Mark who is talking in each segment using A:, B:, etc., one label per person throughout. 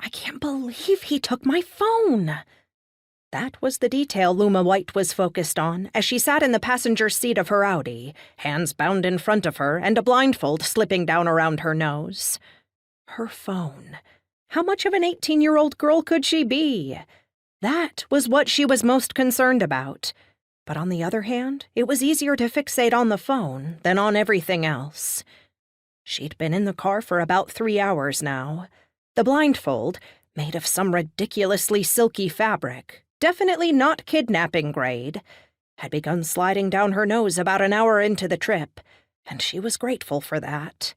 A: I can't believe he took my phone. That was the detail Luma White was focused on as she sat in the passenger seat of her Audi, hands bound in front of her and a blindfold slipping down around her nose. Her phone. How much of an 18-year-old girl could she be? That was what she was most concerned about. But on the other hand, it was easier to fixate on the phone than on everything else. She'd been in the car for about 3 hours now. The blindfold, made of some ridiculously silky fabric, definitely not kidnapping grade, had begun sliding down her nose about an hour into the trip, and she was grateful for that.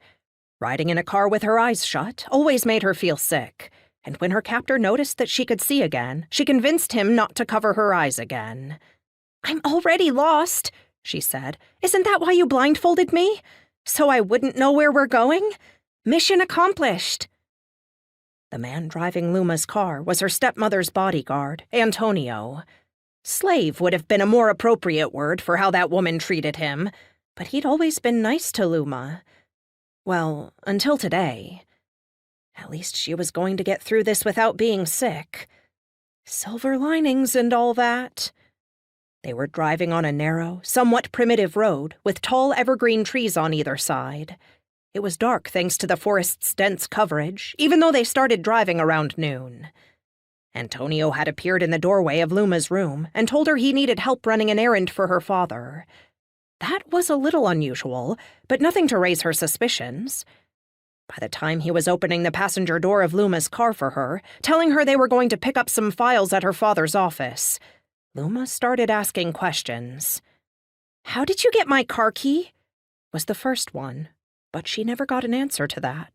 A: Riding in a car with her eyes shut always made her feel sick, and when her captor noticed that she could see again, she convinced him not to cover her eyes again. "I'm already lost," she said. "Isn't that why you blindfolded me? So I wouldn't know where we're going? Mission accomplished." The man driving Luma's car was her stepmother's bodyguard, Antonio. Slave would have been a more appropriate word for how that woman treated him, but he'd always been nice to Luma. Well, until today. At least she was going to get through this without being sick. Silver linings and all that. They were driving on a narrow, somewhat primitive road with tall evergreen trees on either side. It was dark thanks to the forest's dense coverage, even though they started driving around noon. Antonio had appeared in the doorway of Luma's room and told her he needed help running an errand for her father. That was a little unusual, but nothing to raise her suspicions. By the time he was opening the passenger door of Luma's car for her, telling her they were going to pick up some files at her father's office, Luma started asking questions. "How did you get my car key?" was the first one, but she never got an answer to that.